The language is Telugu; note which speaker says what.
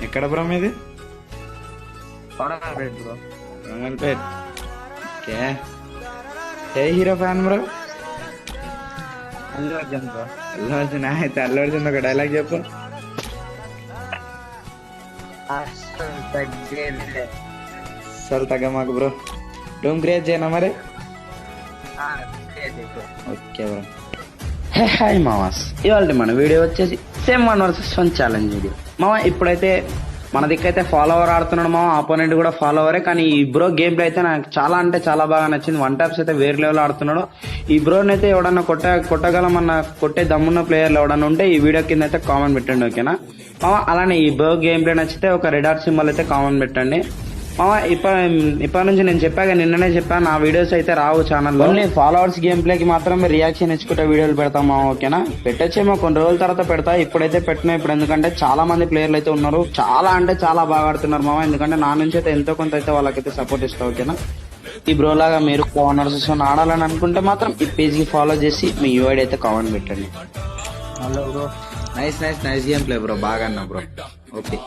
Speaker 1: ఎక్కడ బ్రో మీది?
Speaker 2: కొడంగల్పేట బ్రో.
Speaker 1: రంగల్పేట్. ఓకే. ఏ hero fan bro?
Speaker 2: Allu Arjun bro.
Speaker 1: Allu Arjun. అయితే అల్లు అర్జున్ ఒక డైలాగ్ చెప్పు.
Speaker 2: అస్సలు తగ్గేదిలే.
Speaker 1: అసలు తగ్గ మాకు బ్రో. రూమ్ క్రియేట్ చేయనా మరి?
Speaker 2: Bro.
Speaker 1: Okay bro. Hey hi మామాస్, ఇవాళ మన వీడియో వచ్చేసి సేమ్ 1 vs 1 ఛాలెంజ్ వీడియో. మామ ఇప్పుడైతే మన దిక్కైతే ఫాలోవర్ ఆడుతున్నాడు మామ, ఆపోనెంట్ కూడా ఫాలోవరే. కానీ ఈ బ్రో గేమ్ ప్లే అయితే నాకు చాలా అంటే చాలా బాగా నచ్చింది. 1 taps అయితే వేరే లెవెల్ ఆడుతున్నాడు. ఈ బ్రోని అయితే ఎవడన్నా కొట్టగలమన్న కొట్టే దమ్మున్న ప్లేయర్లు ఎవడన్నా ఉంటే ఈ వీడియో కింద అయితే కామెంట్ పెట్టండి, ఓకేనా మామ? అలానే ఈ బ్రో గేమ్ ప్లే నచ్చితే ఒక రెడ్ ఆర్ట్ సింబల్ అయితే కామెంట్ పెట్టండి మామ. ఇప్పటి నుంచి నేను చెప్పాక నిన్ననే చెప్పాను, నా వీడియోస్ అయితే రావు ఛానల్లో. ఓన్లీ ఫాలోవర్స్ గేమ్ ప్లేకి మాత్రమే రియాక్షన్ ఇచ్చుకుంటే వీడియోలు పెడతాం మామ, ఓకేనా? పెట్టొచ్చేమో కొన్ని రోజుల తర్వాత పెడతా, ఇప్పుడైతే పెట్టినా. ఇప్పుడు ఎందుకంటే చాలా మంది ప్లేయర్లు అయితే ఉన్నారు, చాలా అంటే చాలా బాగా ఆడుతున్నారు మామ. ఎందుకంటే నా నుంచి అయితే ఎంతో కొంత అయితే వాళ్ళకైతే సపోర్ట్ ఇస్తా, ఓకేనా? ఈ బ్రో లాగా మీరు 1 vs 1 ఆడాలని అనుకుంటే మాత్రం ఈ పేజ్ కి ఫాలో చేసి మీ యూఐడి అయితే కామెంట్ పెట్టండి.
Speaker 2: Hello bro.
Speaker 1: Nice game play bro, బాగా అన్నా బ్రో. ఓకే.